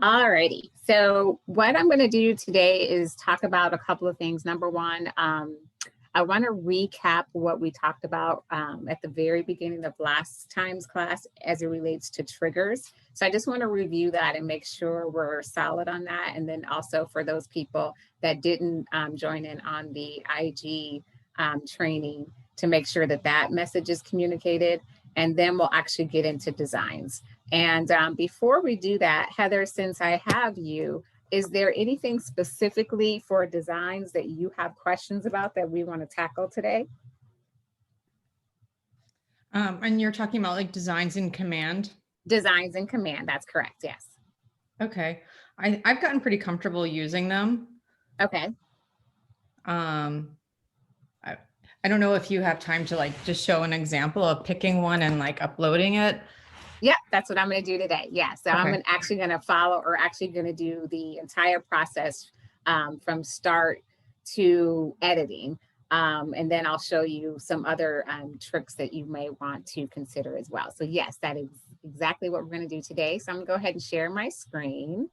Alrighty. So what I'm going to do today is talk about a couple of things. Number one, I want to recap what we talked about at the very beginning of last time's class as it relates to triggers. So I just want to review that and make sure we're solid on that. And then also for those people that didn't join in on the IG training, to make sure that that message is communicated. And then we'll actually get into designs. And before we do that, Heather, since I have you, is there anything specifically for designs that you have questions about that we want to tackle today? And you're talking about like designs in Command? Designs in Command, that's correct, yes. Okay, I've gotten pretty comfortable using them. Okay. I don't know if you have time to like just show an example of picking one and like uploading it. Yeah, that's what I'm going to do today. Yeah, so okay. I'm actually going to follow, or actually going to do the entire process from start to editing. And then I'll show you some other tricks that you may want to consider as well. So yes, that is exactly what we're going to do today. So I'm going to go ahead and share my screen.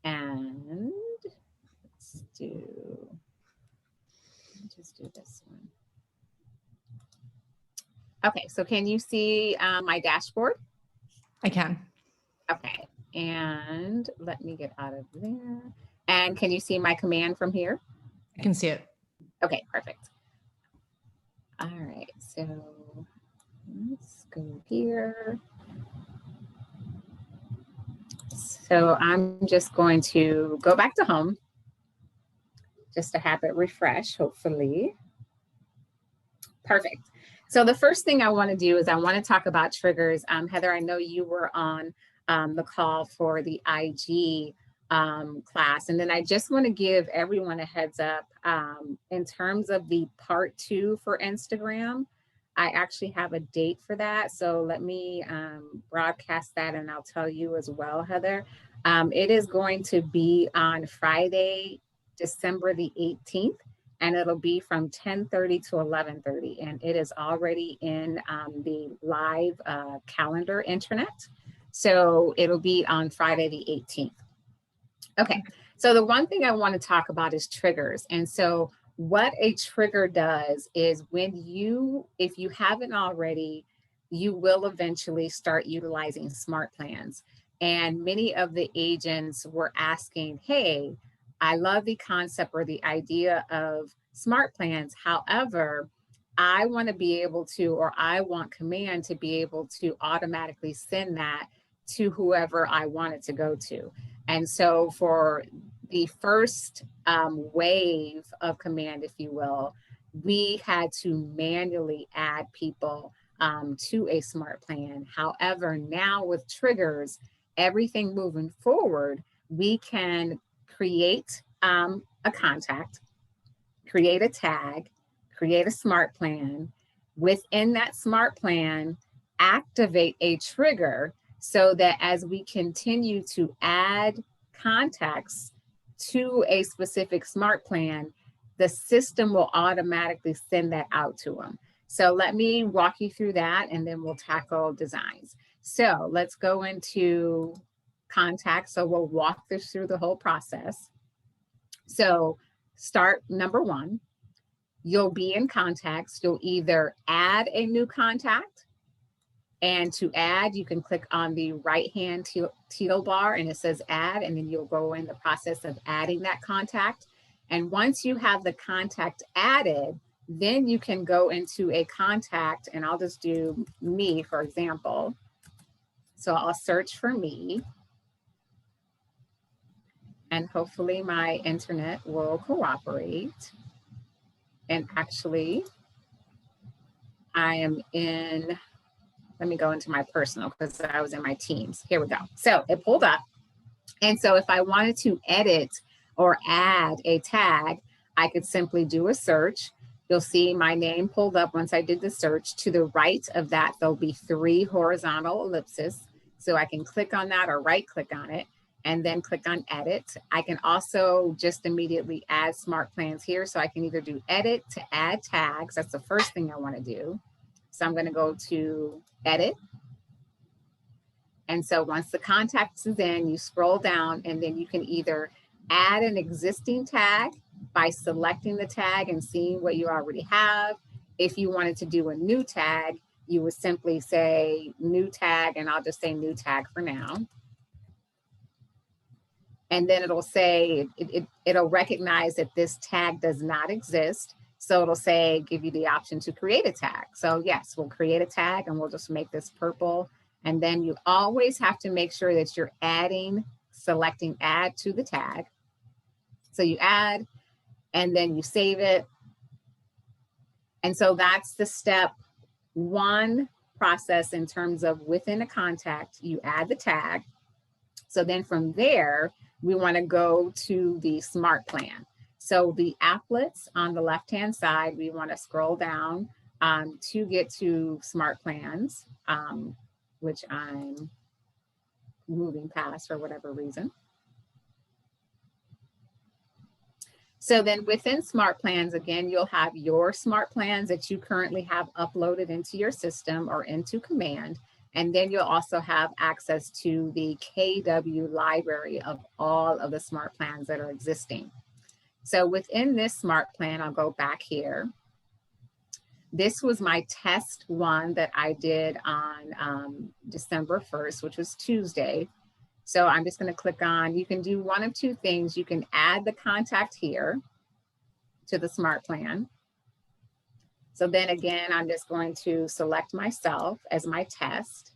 And let's just do this one. Okay, so can you see my dashboard? I can. Okay, and let me get out of there. And can you see my command from here? I can see it. Okay, perfect. All right, so let's go here. So I'm just going to go back to home just to have it refresh, hopefully. Perfect. So the first thing I want to do is I want to talk about triggers. Heather, I know you were on the call for the IG class. And then I just want to give everyone a heads up in terms of the part 2 for Instagram. I actually have a date for that. So let me broadcast that and I'll tell you as well, Heather. It is going to be on Friday, December the 18th. And it'll be from 10:30 to 11:30. And it is already in the live calendar intranet. So it'll be on Friday the 18th. Okay, so the one thing I want to talk about is triggers. And so what a trigger does is when if you haven't already, you will eventually start utilizing Smartplans. And many of the agents were asking, hey, I love the concept or the idea of Smartplans. However, I want to be able to, or I want Command to be able to automatically send that to whoever I want it to go to. And so for the first wave of Command, if you will, we had to manually add people to a Smartplan. However, now with triggers, everything moving forward, we can create a contact, create a tag, create a Smartplan. Within that Smartplan, activate a trigger so that as we continue to add contacts to a specific Smartplan, the system will automatically send that out to them. So let me walk you through that and then we'll tackle designs. So let's go into contacts. So we'll walk this through the whole process. So start number 1, you'll be in contacts. You'll either add a new contact, and to add, you can click on the right-hand teal bar and it says add, and then you'll go in the process of adding that contact. And once you have the contact added, then you can go into a contact, and I'll just do me, for example. So I'll search for me. And hopefully my internet will cooperate. And actually, I am in, let me go into my personal because I was in my Teams. Here we go. So it pulled up. And so if I wanted to edit or add a tag, I could simply do a search. You'll see my name pulled up once I did the search. To the right of that, there'll be 3 horizontal ellipses. So I can click on that or right click on it and then click on edit. I can also just immediately add Smartplans here. So I can either do edit to add tags. That's the first thing I want to do. So I'm going to go to edit. And so once the context is in, you scroll down and then you can either add an existing tag by selecting the tag and seeing what you already have. If you wanted to do a new tag, you would simply say new tag, and I'll just say new tag for now. And then it'll say, it'll recognize that this tag does not exist. So it'll say, give you the option to create a tag. So yes, we'll create a tag and we'll just make this purple. And then you always have to make sure that you're selecting add to the tag. So you add, and then you save it. And so that's the step one process in terms of within a contact, you add the tag. So then from there, we want to go to the smart plan. So the applets on the left-hand side, we want to scroll down to get to smart plans, which I'm moving past for whatever reason. So then within smart plans, again, you'll have your smart plans that you currently have uploaded into your system or into Command. And then you'll also have access to the KW library of all of the smart plans that are existing. So within this smart plan, I'll go back here. This was my test one that I did on December 1st, which was Tuesday. So I'm just going to click on, you can do one of two things. You can add the contact here to the smart plan. So then again, I'm just going to select myself as my test.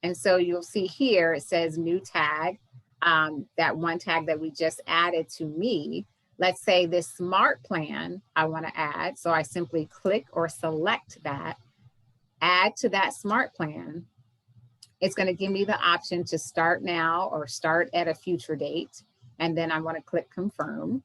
And so you'll see here, it says new tag, that one tag that we just added to me. Let's say this smart plan I want to add. So I simply click or select that, add to that smart plan. It's going to give me the option to start now or start at a future date. And then I'm going to click confirm.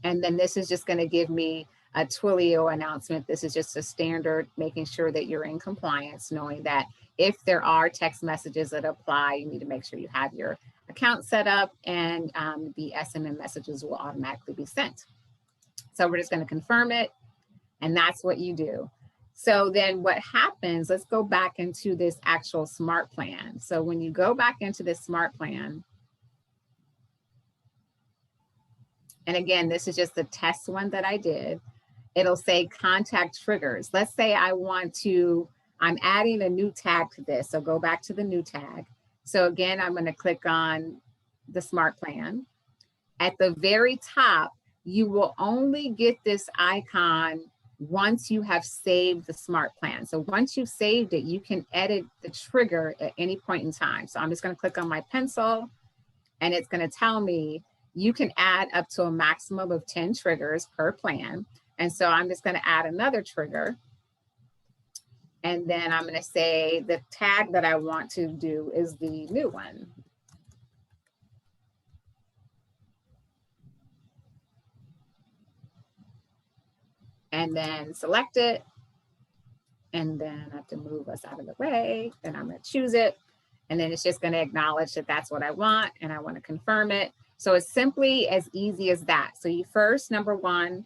And then this is just going to give me a Twilio announcement. This is just a standard, making sure that you're in compliance, knowing that if there are text messages that apply, you need to make sure you have your account set up, and the SMS messages will automatically be sent. So we're just going to confirm it, and that's what you do. So then what happens, let's go back into this actual smart plan. So when you go back into this smart plan, and again, this is just the test one that I did, it'll say contact triggers. Let's say I'm adding a new tag to this. So go back to the new tag. So again, I'm going to click on the smart plan. At the very top, you will only get this icon once you have saved the smart plan. So once you've saved it, you can edit the trigger at any point in time. So I'm just going to click on my pencil, and it's going to tell me you can add up to a maximum of 10 triggers per plan. And so I'm just going to add another trigger. And then I'm going to say the tag that I want to do is the new one. And then select it. And then I have to move us out of the way. Then I'm going to choose it. And then it's just going to acknowledge that that's what I want. And I want to confirm it. So it's simply as easy as that. So you first, number one,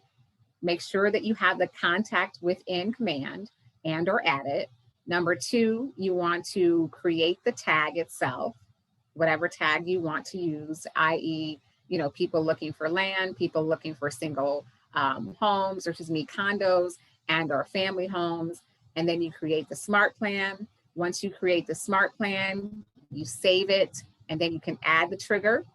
make sure that you have the contact within Command and or add it. Number two, you want to create the tag itself, whatever tag you want to use, i.e., people looking for land, people looking for single homes, or condos and or family homes. And then you create the smart plan. Once you create the smart plan, you save it, and then you can add the trigger.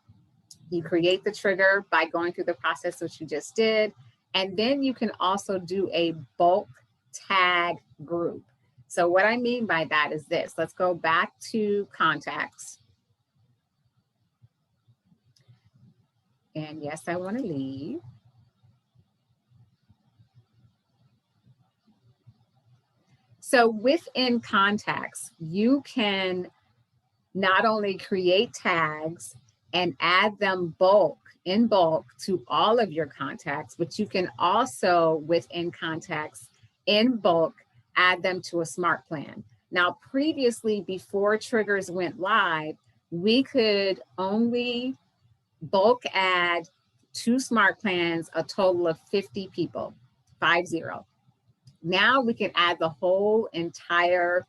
You create the trigger by going through the process which you just did. And then you can also do a bulk tag group. So what I mean by that is this. Let's go back to contacts. And yes, I want to leave. So within contacts, you can not only create tags and add them in bulk to all of your contacts, but you can also within contacts in bulk add them to a smart plan. Now, previously, before triggers went live, we could only bulk add to smart plans a total of 50 people, 50. Now we can add the whole entire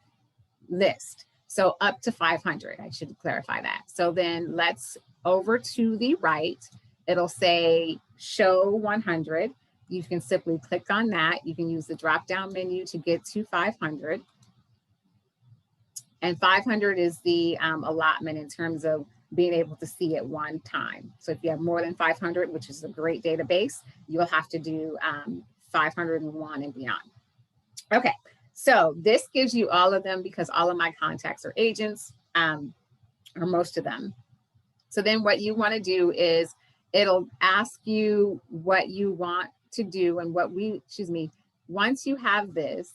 list. So up to 500, I should clarify that. So then let's over to the right, it'll say show 100. You can simply click on that. You can use the drop down menu to get to 500. And 500 is the allotment in terms of being able to see at one time. So if you have more than 500, which is a great database, you'll have to do 501 and beyond. Okay, so this gives you all of them because all of my contacts are agents, or most of them. So then what you want to do is it'll ask you what you want to do and once you have this,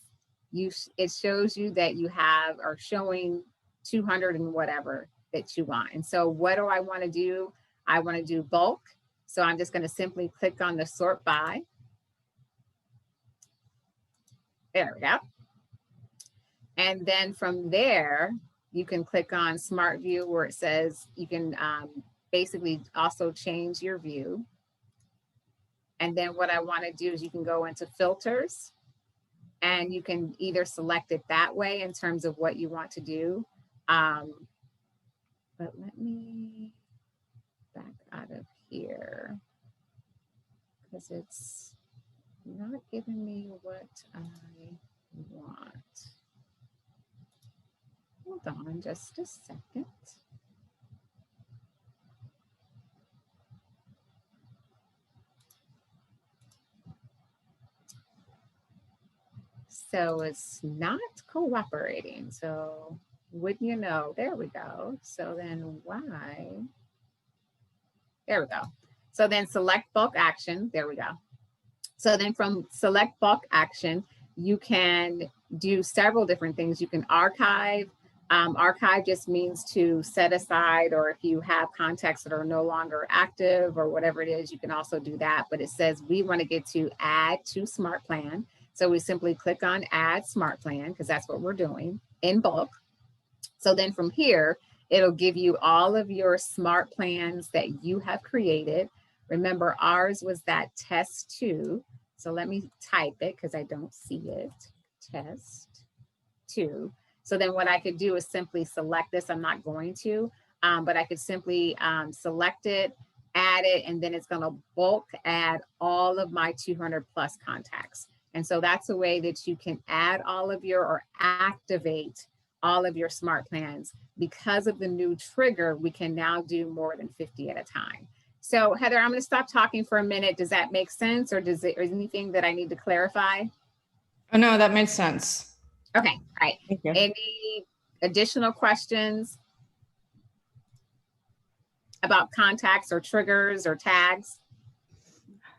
it shows you that you are showing 200 and whatever that you want. And so what do I want to do? I want to do bulk. So I'm just going to simply click on the sort by. There we go. And then from there, you can click on Smart View where it says you can basically also change your view. And then what I want to do is you can go into filters and you can either select it that way in terms of what you want to do. But let me back out of here because it's not giving me what I want. Hold on just a second. So it's not cooperating. So wouldn't you know, there we go. So then why? There we go. So then select bulk action. There we go. So then from select bulk action, you can do several different things. You can archive. Archive just means to set aside, or if you have contacts that are no longer active or whatever it is, you can also do that. But it says we want to get to add to Smartplan. So we simply click on add Smartplan because that's what we're doing in bulk. So then from here, it'll give you all of your smart plans that you have created. Remember, ours was that test 2. So let me type it because I don't see it. Test 2. So then what I could do is simply select this. I'm not going to, but I could simply select it, add it, and then it's going to bulk add all of my 200 plus contacts. And so that's a way that you can add all of your or activate all of your smart plans. Because of the new trigger, we can now do more than 50 at a time. So Heather, I'm going to stop talking for a minute. Does that make sense, or is anything that I need to clarify? Oh, no, that makes sense. Okay, all right. Thank you. Any additional questions about contacts or triggers or tags?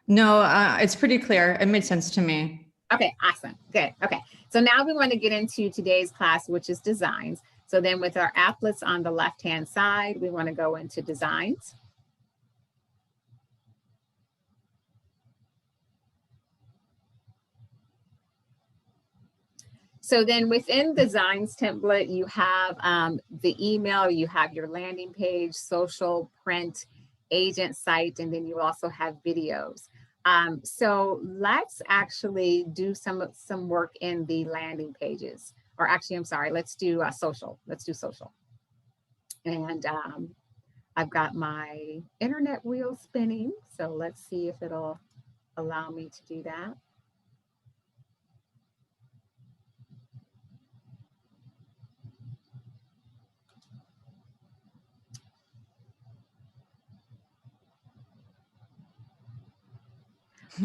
No, it's pretty clear. It made sense to me. Okay, awesome. Good. Okay. So now we want to get into today's class, which is designs. So then with our applets on the left-hand side, we want to go into designs. So then within designs template, you have the email, you have your landing page, social, print, agent site, and then you also have videos. So let's actually do some work in the landing pages, or actually, I'm sorry, let's do social. Let's do social. And I've got my internet wheel spinning. So let's see if it'll allow me to do that.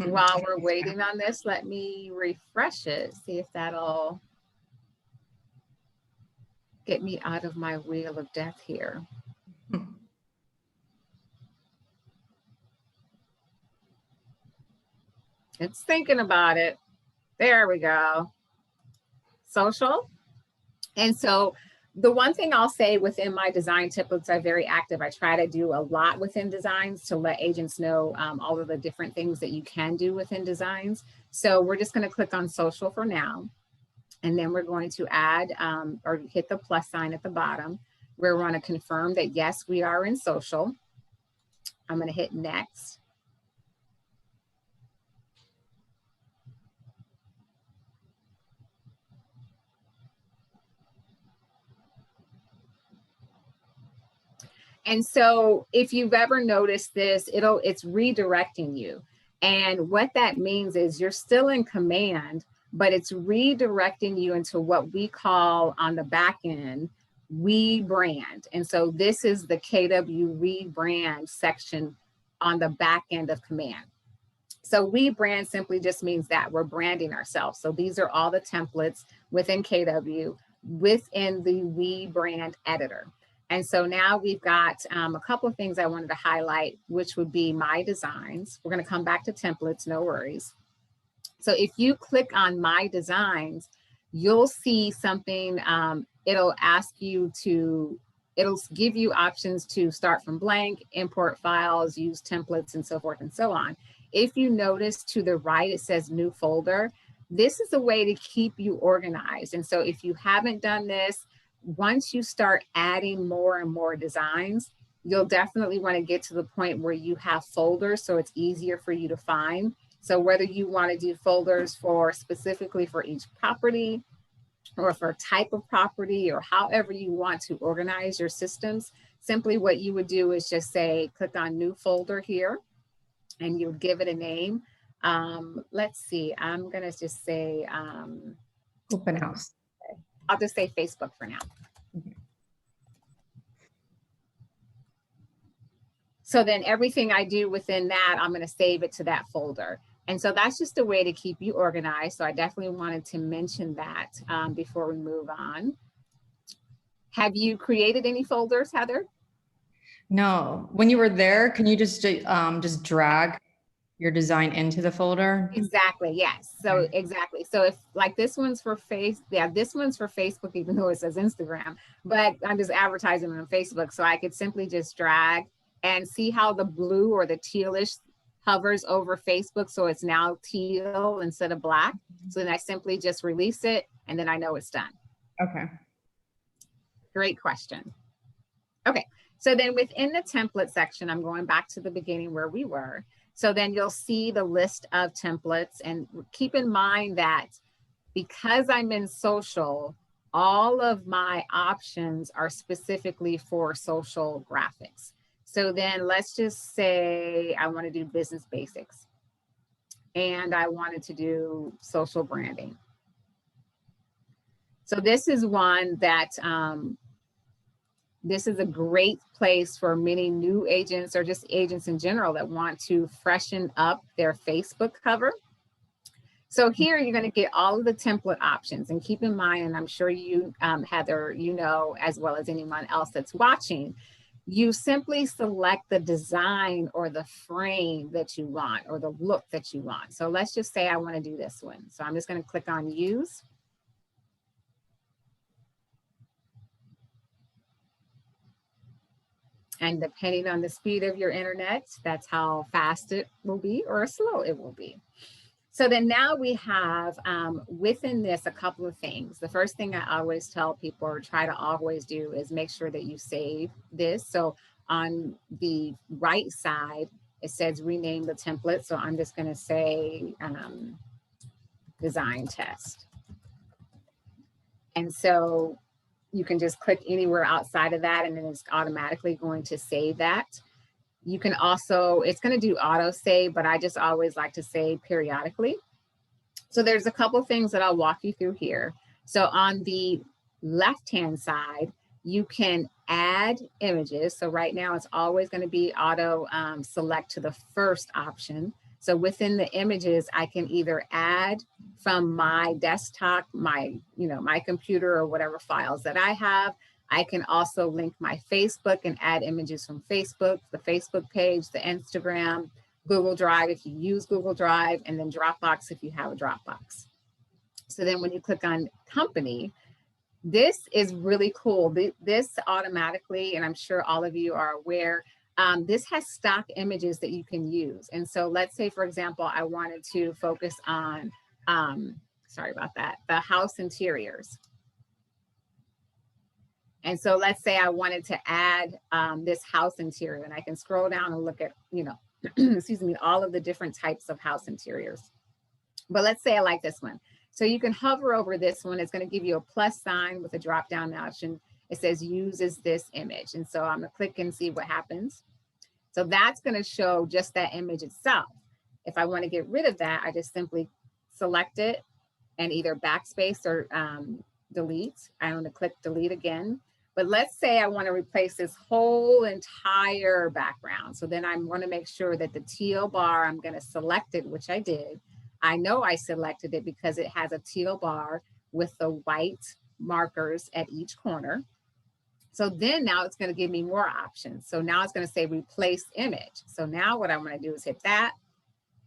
While we're waiting on this, let me refresh it, see if that'll get me out of my wheel of death here. It's thinking about it. There we go. Social. And so the one thing I'll say within my design templates are very active. I try to do a lot within designs to let agents know all of the different things that you can do within designs. So we're just going to click on social for now. And then we're going to add or hit the plus sign at the bottom. We're going to confirm that yes, we are in social. I'm going to hit next. And so if you've ever noticed this, it's redirecting you. And what that means is you're still in command, but it's redirecting you into what we call on the back end, we brand. And so this is the KW rebrand section on the back end of command. So we brand simply just means that we're branding ourselves. So these are all the templates within KW within the we brand editor. And so now we've got a couple of things I wanted to highlight, which would be my designs. We're going to come back to templates, no worries. So if you click on my designs, you'll see something, it'll ask you to, it'll give you options to start from blank, import files, use templates, and so forth and so on. If you notice to the right, it says new folder. This is a way to keep you organized. And so if you haven't done this, once you start adding more and more designs, you'll definitely want to get to the point where you have folders so it's easier for you to find. So whether you want to do folders for specifically for each property or for type of property or however you want to organize your systems, simply what you would do is just say, click on new folder here and you would give it a name. Let's see, I'm going to just say open house. I'll just say Facebook for now. So then everything I do within that, I'm going to save it to that folder. And so that's just a way to keep you organized. So I definitely wanted to mention that before we move on. Have you created any folders, Heather? No. When you were there, can you just drag your design into the folder? Exactly. Yes. So exactly. So if like this one's for this one's for Facebook, even though it says Instagram, but I'm just advertising on Facebook. So I could simply just drag and see how the blue or the tealish hovers over Facebook. So it's now teal instead of black. So then I simply just release it and then I know it's done. Okay. Great question. Okay. So then within the template section, I'm going back to the beginning where we were. So then you'll see the list of templates, and keep in mind that because I'm in social, all of my options are specifically for social graphics. So then let's just say I want to do business basics and I wanted to do social branding. So this is one that this is a great place for many new agents or just agents in general that want to freshen up their Facebook cover. So here you're going to get all of the template options, and keep in mind, and I'm sure you, Heather, you know, as well as anyone else that's watching, you simply select the design or the frame that you want or the look that you want. So let's just say I want to do this one. So I'm just going to click on use. And depending on the speed of your internet, that's how fast it will be or slow it will be. So then now we have within this a couple of things. The first thing I always tell people or try to always do is make sure that you save this. So on the right side, it says rename the template. So I'm just going to say design test. And so you can just click anywhere outside of that and then it's automatically going to save that. You can also, it's going to do auto save, but I just always like to save periodically. So there's a couple of things that I'll walk you through here. So on the left-hand side, you can add images. So right now it's always going to be auto select to the first option. So within the images, I can either add from my desktop, my computer or whatever files that I have. I can also link my Facebook and add images from Facebook, the Facebook page, the Instagram, Google Drive if you use Google Drive, and then Dropbox if you have a Dropbox. So then when you click on company, this is really cool. This automatically, and I'm sure all of you are aware, this has stock images that you can use. And so let's say, for example, I wanted to focus on, sorry about that, the house interiors. And so let's say I wanted to add this house interior, and I can scroll down and look at, excuse me, all of the different types of house interiors. But let's say I like this one. So you can hover over this one. It's going to give you a plus sign with a drop down option. it says uses this image. And so I'm gonna click and see what happens. So that's gonna show just that image itself. If I wanna get rid of that, I just simply select it and either backspace or delete. I'm gonna click delete again. But let's say I wanna replace this whole entire background. So then I'm gonna make sure that the teal bar, I'm gonna select it, which I did. I know I selected it because it has a teal bar with the white markers at each corner. So then now it's gonna give me more options. So now it's gonna say replace image. So now what I'm gonna do is hit that,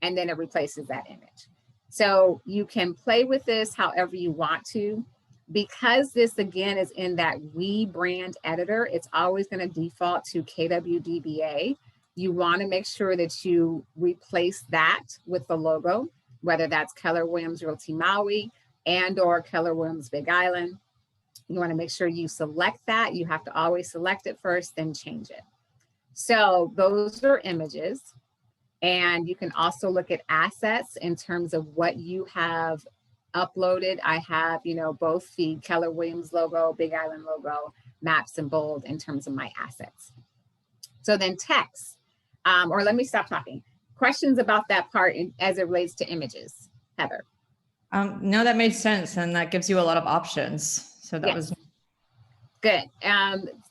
and then it replaces that image. So you can play with this however you want to. Because this again is in that We brand editor, it's always gonna default to KWDBA. You wanna make sure that you replace that with the logo, whether that's Keller Williams Realty Maui and or Keller Williams Big Island. You wanna make sure you select that. You have to always select it first, then change it. So those are images. And you can also look at assets in terms of what you have uploaded. I have, both the Keller Williams logo, Big Island logo, maps and bold in terms of my assets. So then text, or let me stop talking. Questions about that part as it relates to images, Heather? No, that made sense. And that gives you a lot of options. So that was good.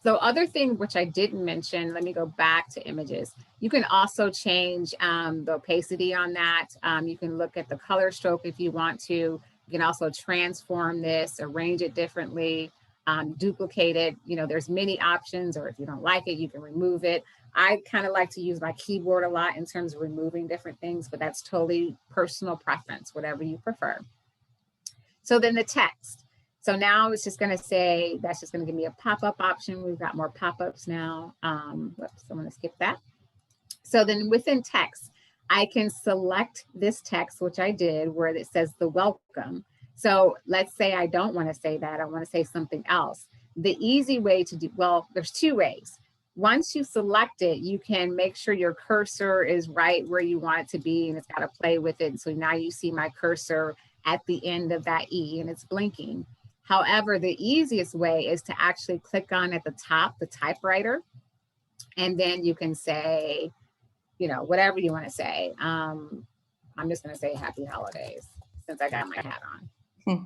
So other thing, which I didn't mention, let me go back to images. You can also change the opacity on that. You can look at the color stroke if you want to. You can also transform this, arrange it differently, duplicate it. There's many options, or if you don't like it, you can remove it. I kind of like to use my keyboard a lot in terms of removing different things, but that's totally personal preference, whatever you prefer. So then the text. So now it's just gonna say, that's just gonna give me a pop-up option. We've got more pop-ups now. Whoops, I'm gonna skip that. So then within text, I can select this text, which I did, where it says the welcome. So let's say I don't wanna say that, I wanna say something else. The easy way to do, well, there's two ways. Once you select it, you can make sure your cursor is right where you want it to be, and it's gotta play with it. So now you see my cursor at the end of that E and it's blinking. However, the easiest way is to actually click on at the top, the typewriter, and then you can say, whatever you want to say. I'm just going to say happy holidays since I got my hat on.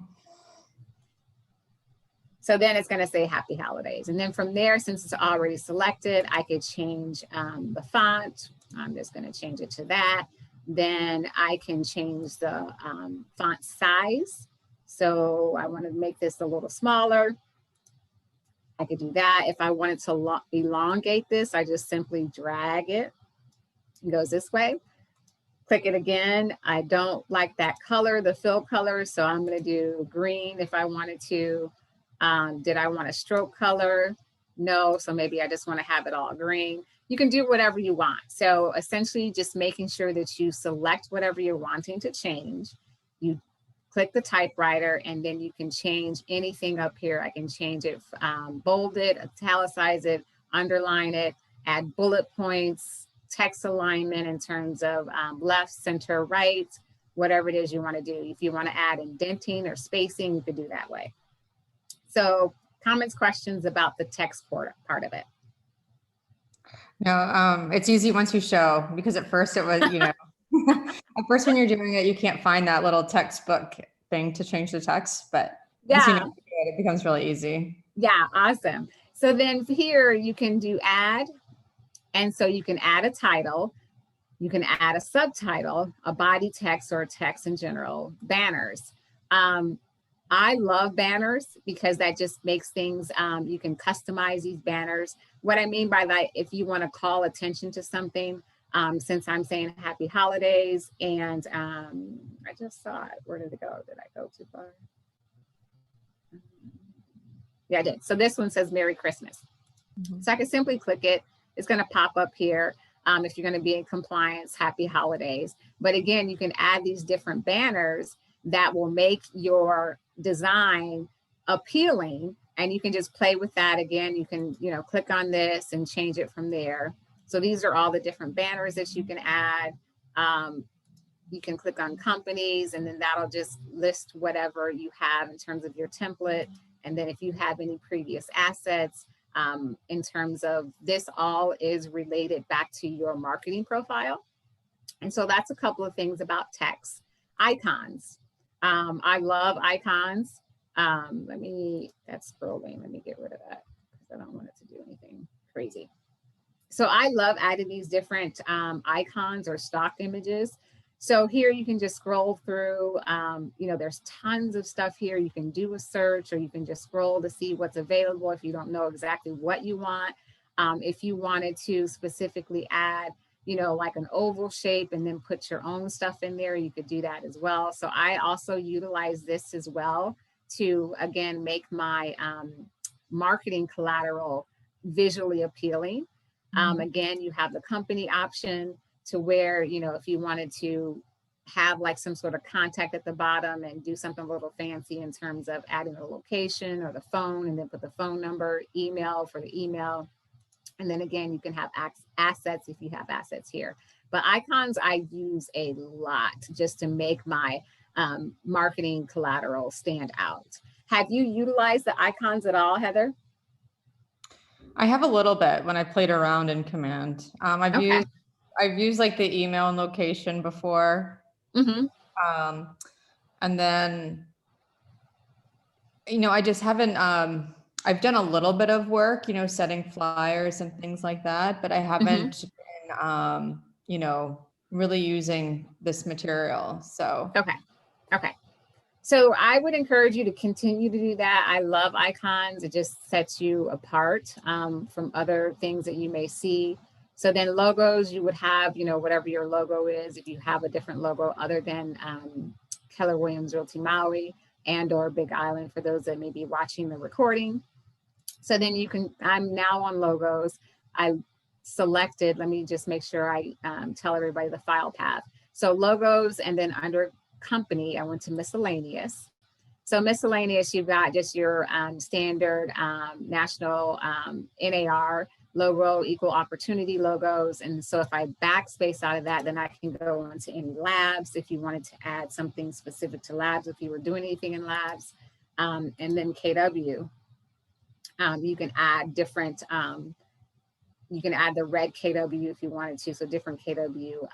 So then it's going to say happy holidays. And then from there, since it's already selected, I could change the font. I'm just going to change it to that. Then I can change the font size. So I want to make this a little smaller. I could do that. If I wanted to elongate this, I just simply drag it. It goes this way. Click it again. I don't like that color, the fill color, so I'm going to do green if I wanted to. Did I want a stroke color? No, so maybe I just want to have it all green. You can do whatever you want. So essentially just making sure that you select whatever you're wanting to change. You click the typewriter, and then you can change anything up here. I can change it, bold it, italicize it, underline it, add bullet points, text alignment in terms of left, center, right, whatever it is you want to do. If you want to add indenting or spacing, you could do that way. So comments, questions about the text part of it? No, it's easy once you show, because at first it was, at first when you're doing it, you can't find that little textbook thing to change the text, but once you know how to do it, it becomes really easy. Yeah, awesome. So then here you can do add. And so you can add a title, you can add a subtitle, a body text, or a text in general, banners. I love banners because that just makes things, you can customize these banners. What I mean by that, if you want to call attention to something, since I'm saying happy holidays, and I just saw it. Where did it go? Did I go too far? Yeah, I did. So this one says Merry Christmas. So I can simply click it. It's going to pop up here. If you're going to be in compliance, happy holidays. But again, you can add these different banners that will make your design appealing, and you can just play with that. Again, you can, click on this and change it from there. So these are all the different banners that you can add. You can click on companies, and then that'll just list whatever you have in terms of your template. And then if you have any previous assets, in terms of this all is related back to your marketing profile. And so that's a couple of things about text. Icons. I love icons. That's scrolling. Let me get rid of that because I don't want it to do anything crazy. So I love adding these different icons or stock images. So here you can just scroll through, there's tons of stuff here. You can do a search or you can just scroll to see what's available if you don't know exactly what you want. If you wanted to specifically add, like an oval shape and then put your own stuff in there, you could do that as well. So I also utilize this as well to, again, make my marketing collateral visually appealing. Again, you have the company option to where, if you wanted to have like some sort of contact at the bottom and do something a little fancy in terms of adding a location or the phone and then put the phone number, email for the email. And then again, you can have assets if you have assets here. But icons I use a lot just to make my marketing collateral stand out. Have you utilized the icons at all, Heather? I have a little bit when I played around in Command. I've used like the email and location before. And then, I just haven't, I've done a little bit of work, setting flyers and things like that, but I haven't been, really using this material. So. Okay. So I would encourage you to continue to do that. I love icons. It just sets you apart from other things that you may see. So then logos, you would have, whatever your logo is, if you have a different logo other than Keller Williams Realty Maui and or Big Island for those that may be watching the recording. So then I'm now on logos. I selected, let me just make sure I tell everybody the file path. So logos, and then under company, I went to miscellaneous. So miscellaneous, you've got just your standard national NAR logo, equal opportunity logos. And so if I backspace out of that, then I can go into any labs if you wanted to add something specific to labs, if you were doing anything in labs. And then KW, you can add different, you can add the red KW if you wanted to. So different KW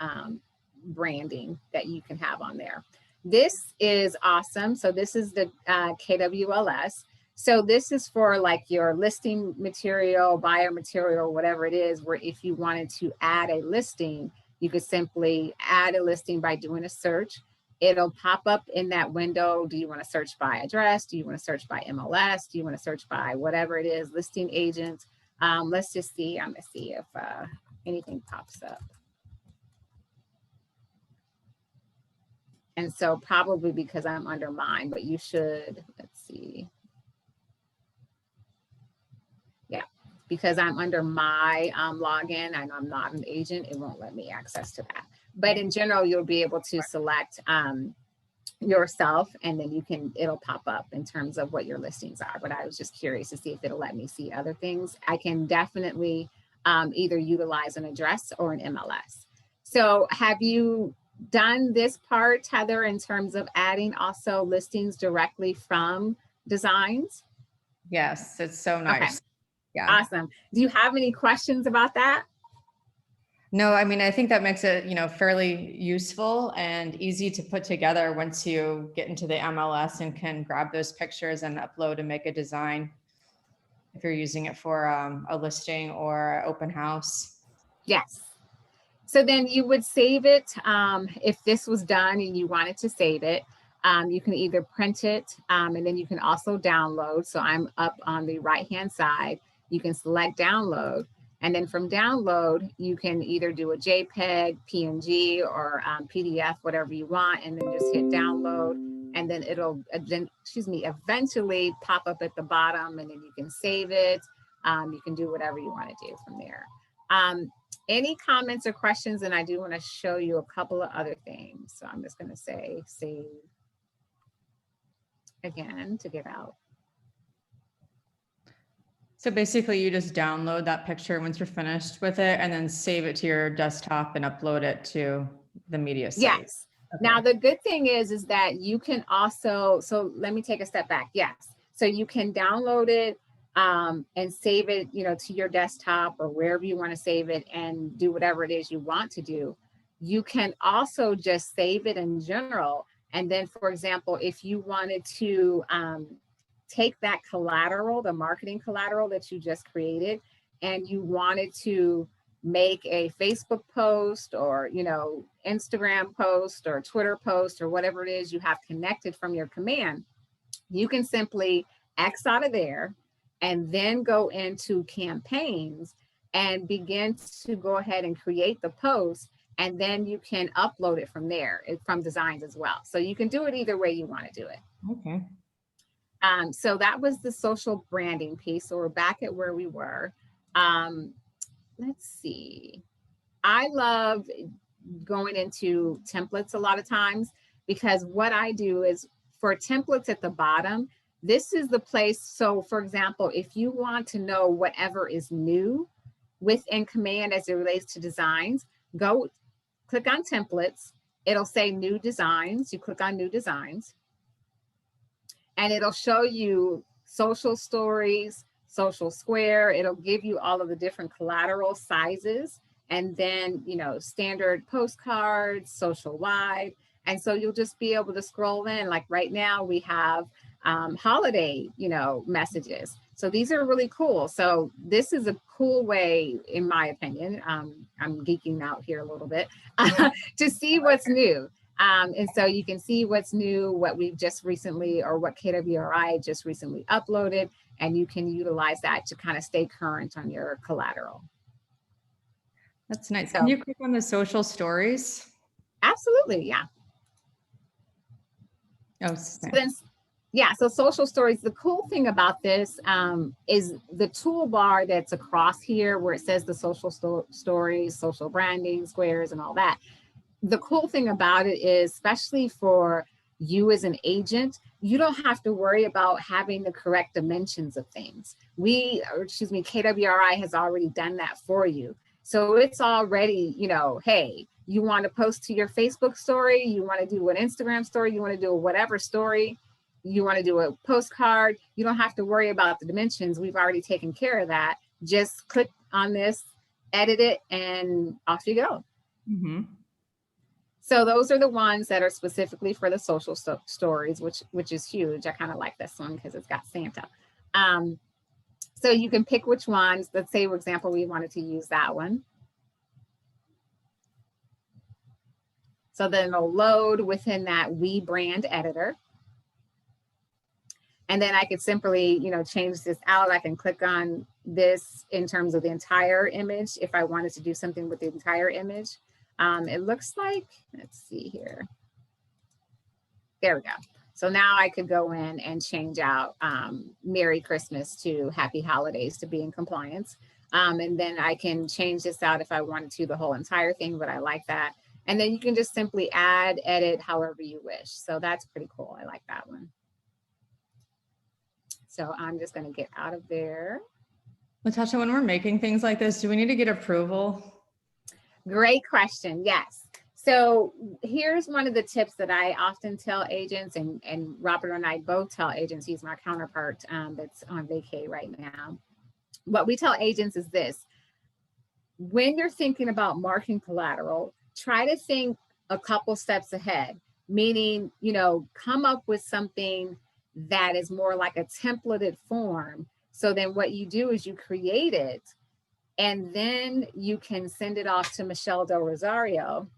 branding that you can have on there. This is awesome. So this is the KWLS. So this is for like your listing material, buyer material, whatever it is, where if you wanted to add a listing, you could simply add a listing by doing a search. It'll pop up in that window. Do you want to search by address? Do you want to search by MLS? Do you want to search by whatever it is, listing agent? Let's just see. I'm going to see if anything pops up. And so probably because I'm under mine, but you should, let's see. Yeah, because I'm under my login and I'm not an agent, it won't let me access to that. But in general, you'll be able to select yourself and then it'll pop up in terms of what your listings are. But I was just curious to see if it'll let me see other things. I can definitely either utilize an address or an MLS. So have you done this part, Heather, in terms of adding also listings directly from designs? Yes, it's so nice. Okay. Yeah. Awesome. Do you have any questions about that? No, I mean, I think that makes it, fairly useful and easy to put together once you get into the MLS and can grab those pictures and upload and make a design if you're using it for a listing or open house. Yes. So then you would save it. If this was done and you wanted to save it, you can either print it and then you can also download. So I'm up on the right-hand side. You can select download. And then from download, you can either do a JPEG, PNG, or PDF, whatever you want, and then just hit download. And then it'll, eventually pop up at the bottom, and then you can save it. You can do whatever you want to do from there. Any comments or questions? And I do want to show you a couple of other things. So I'm just going to say save again to get out. So basically you just download that picture once you're finished with it and then save it to your desktop and upload it to the media site. Yes. Okay. Now the good thing is that you can also, so let me take a step back. Yes. So you can download it and save it, to your desktop or wherever you want to save it and do whatever it is you want to do. You can also just save it in general. And then, for example, if you wanted to take that collateral, the marketing collateral that you just created, and you wanted to make a Facebook post or, Instagram post or Twitter post or whatever it is you have connected from your command, you can simply X out of there and then go into campaigns and begin to go ahead and create the post. And then you can upload it from there, from designs as well. So you can do it either way you want to do it. Okay. So that was the social branding piece. So we're back at where we were. Let's see. I love going into templates a lot of times, because what I do is for templates at the bottom, this is the place. So for example, if you want to know whatever is new within Command as it relates to designs, go click on templates. It'll say new designs. You click on new designs and it'll show you social stories, social square. It'll give you all of the different collateral sizes, and then, standard postcards, social wide. And so you'll just be able to scroll in. Like right now we have holiday, messages. So these are really cool. So this is a cool way, in my opinion, I'm geeking out here a little bit, to see what's new. And so you can see what's new, what we've just recently, or what KWRI just recently uploaded, and you can utilize that to kind of stay current on your collateral. That's nice. So, can you click on the social stories? Absolutely, yeah. Oh, so then, yeah, so social stories, the cool thing about this is the toolbar that's across here where it says the social stories, social branding, squares, and all that. The cool thing about it is, especially for you as an agent, you don't have to worry about having the correct dimensions of things. KWRI has already done that for you. So it's already, hey, you want to post to your Facebook story, you want to do an Instagram story, you want to do a whatever story, you want to do a postcard, you don't have to worry about the dimensions. We've already taken care of that. Just click on this, edit it, and off you go. Mm-hmm. So those are the ones that are specifically for the social stories, which is huge. I kind of like this one because it's got Santa. So you can pick which ones. Let's say, for example, we wanted to use that one. So then it'll load within that We brand editor. And then I could simply, change this out. I can click on this in terms of the entire image if I wanted to do something with the entire image. It looks like, let's see here. There we go. So now I could go in and change out Merry Christmas to Happy Holidays to be in compliance. And then I can change this out if I wanted to, the whole entire thing, but I like that. And then you can just simply add, edit, however you wish. So that's pretty cool. I like that one. So I'm just going to get out of there. Natasha, when we're making things like this, do we need to get approval? Great question. Yes. So here's one of the tips that I often tell agents, and Robert and I both tell agents. He's my counterpart that's on vacay right now. What we tell agents is this: when you're thinking about marketing collateral, try to think a couple steps ahead, meaning, come up with something that is more like a templated form. So then what you do is you create it, and then you can send it off to Michelle Del Rosario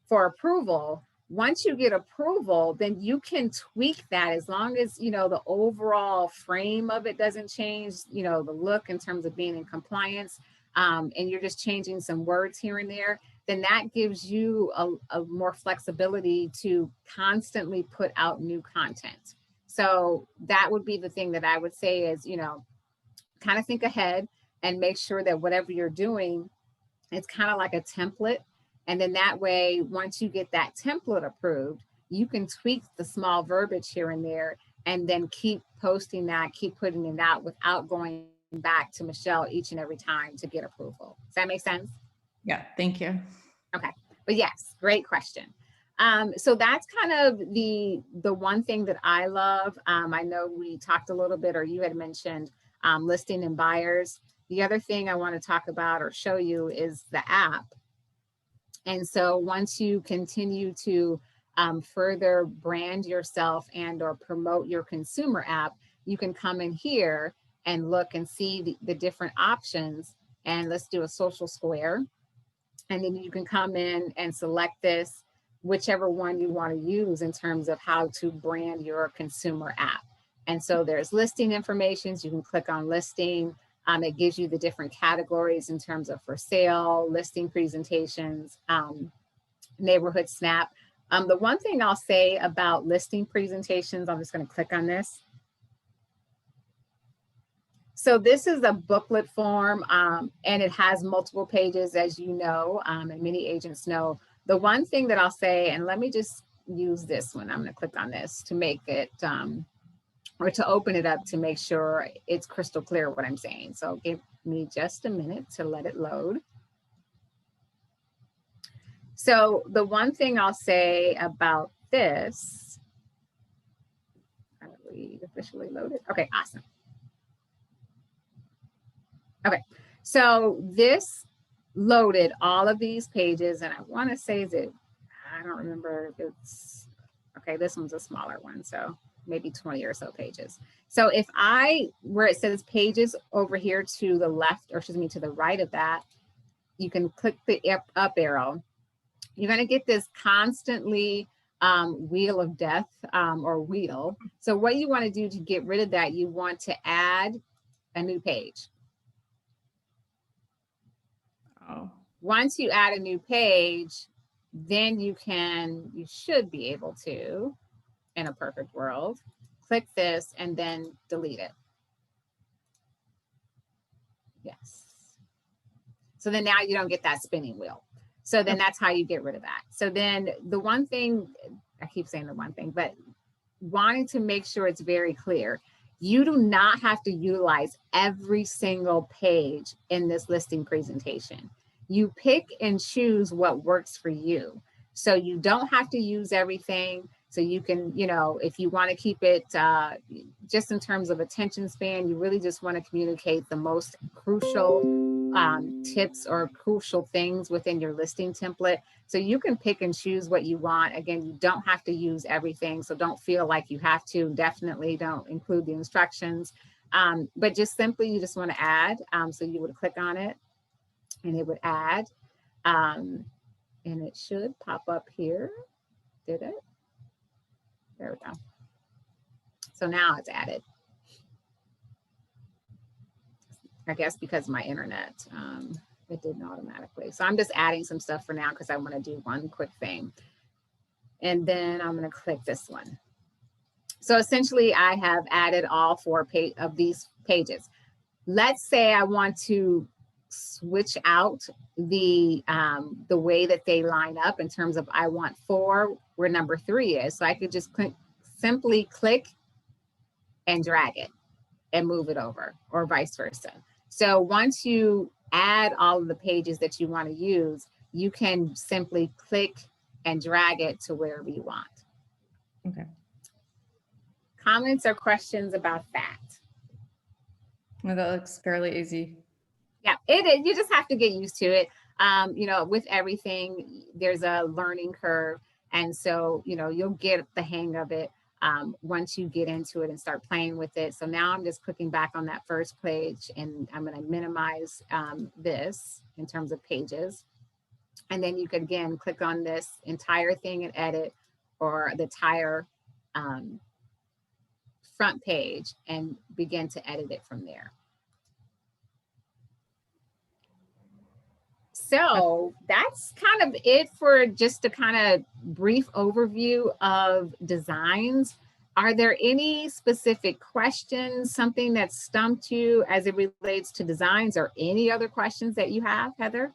for approval. Once you get approval, then you can tweak that as long as, the overall frame of it doesn't change, the look in terms of being in compliance, and you're just changing some words here and there, then that gives you a more flexibility to constantly put out new content. So that would be the thing that I would say is, kind of think ahead and make sure that whatever you're doing, it's kind of like a template. And then that way, once you get that template approved, you can tweak the small verbiage here and there, and then keep posting that, keep putting it out without going back to Michelle each and every time to get approval. Does that make sense? Yeah, thank you. Okay, but yes, great question. So that's kind of the one thing that I love. I know we talked a little bit, or you had mentioned listing and buyers. The other thing I want to talk about or show you is the app. And so once you continue to further brand yourself and or promote your consumer app, you can come in here and look and see the different options. And let's do a social square. And then you can come in and select this, whichever one you want to use in terms of how to brand your consumer app. And so there's listing information. You can click on listing. It gives you the different categories in terms of for sale, listing presentations, neighborhood snap. The one thing I'll say about listing presentations, I'm just going to click on this. So this is a booklet form, and it has multiple pages, as you know, and many agents know. The one thing that I'll say, and let me just use this one. I'm going to click on this to make it, or to open it up to make sure it's crystal clear what I'm saying. So give me just a minute to let it load. So the one thing I'll say about this, are we officially loaded? Okay, awesome. Okay, so this loaded all of these pages, and I want to say that, I don't remember if it's, okay, this one's a smaller one, so maybe 20 or so pages. So if where it says pages over here to the left, or excuse me, to the right of that, you can click the up arrow. You're going to get this constantly wheel of death, or wheel. So what you want to do to get rid of that, you want to add a new page. Oh. Once you add a new page, then you should be able to, in a perfect world, click this and then delete it. Yes. So then now you don't get that spinning wheel. So then that's how you get rid of that. So then the one thing, I keep saying the one thing, but wanting to make sure it's very clear, you do not have to utilize every single page in this listing presentation. You pick and choose what works for you. So you don't have to use everything. So you can, if you want to keep it just in terms of attention span, you really just want to communicate the most crucial tips or crucial things within your listing template. So you can pick and choose what you want. Again, you don't have to use everything. So don't feel like you have to. Definitely don't include the instructions. But just simply, you just want to add. So you would click on it and it would add. And it should pop up here. Did it? There we go. So now it's added. I guess because of my internet, it didn't automatically. So I'm just adding some stuff for now because I want to do one quick thing. And then I'm going to click this one. So essentially I have added all 4 of these pages. Let's say I want to switch out the way that they line up in terms of I want 4 where number 3 is. So I could just simply click and drag it and move it over, or vice versa. So once you add all of the pages that you want to use, you can simply click and drag it to wherever you want. Okay. Comments or questions about that? Well, that looks fairly easy. Yeah, it is. You just have to get used to it. With everything, there's a learning curve. And so, you'll get the hang of it once you get into it and start playing with it. So now I'm just clicking back on that first page, and I'm going to minimize this in terms of pages. And then you could, again, click on this entire thing and edit, or the entire front page, and begin to edit it from there. So that's kind of it for just a kind of brief overview of designs. Are there any specific questions, something that stumped you as it relates to designs, or any other questions that you have, Heather?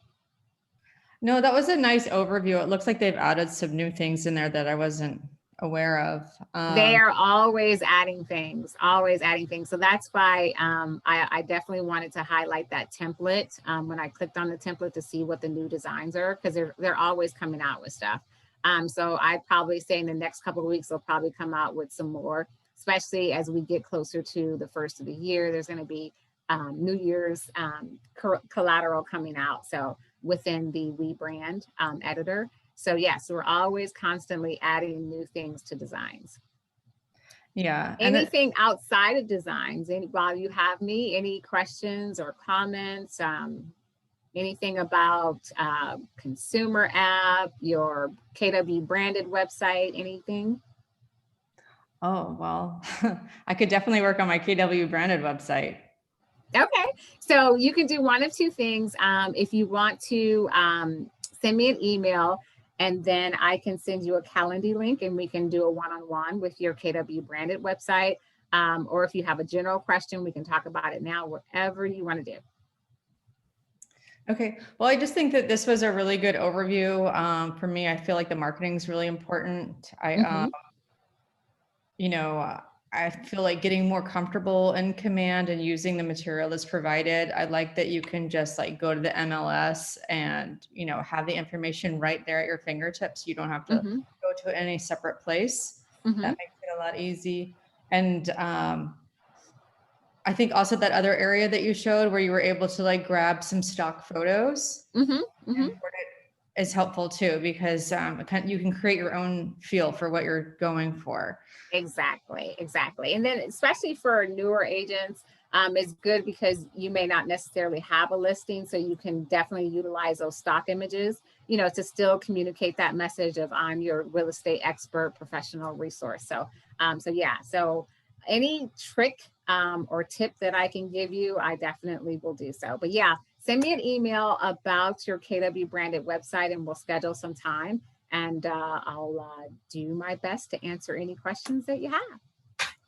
No, that was a nice overview. It looks like they've added some new things in there that I wasn't aware of. They are always adding things, always adding things. So that's why I definitely wanted to highlight that template when I clicked on the template to see what the new designs are, because they're always coming out with stuff. So I'd probably say in the next couple of weeks, they'll probably come out with some more, especially as we get closer to the first of the year. There's going to be New Year's collateral coming out. So within the We brand editor. So yes, we're always constantly adding new things to designs. Yeah. Anything outside of designs, while you have me, any questions or comments, anything about consumer app, your KW branded website, anything? Oh, well, I could definitely work on my KW branded website. Okay, so you can do one of two things. If you want to send me an email, and then I can send you a Calendly link, and we can do a one-on-one with your KW branded website. Or if you have a general question, we can talk about it now, whatever you want to do. Okay. Well, I just think that this was a really good overview. For me, I feel like the marketing is really important. Mm-hmm. You know, I feel like getting more comfortable in command and using the material that's provided. I like that you can just like go to the MLS and, you know, have the information right there at your fingertips. You don't have to Mm-hmm. go to any separate place. Mm-hmm. That makes it a lot easy. And I think also that other area that you showed where you were able to like grab some stock photos Mm-hmm. Mm-hmm. is helpful too, because you can create your own feel for what you're going for. Exactly, exactly. And then especially for newer agents, it's good because you may not necessarily have a listing, so you can definitely utilize those stock images, to still communicate that message of I'm your real estate expert, professional resource. So yeah. So any trick or tip that I can give you, I definitely will do so. But yeah, send me an email about your KW branded website, and we'll schedule some time, and I'll do my best to answer any questions that you have.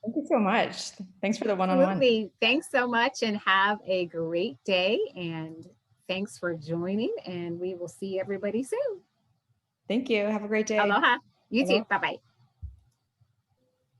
Thank you so much. Thanks for the one-on-one. Absolutely. Thanks so much, and have a great day. And thanks for joining. And we will see everybody soon. Thank you. Have a great day. Aloha. You too. Aloha. Bye bye.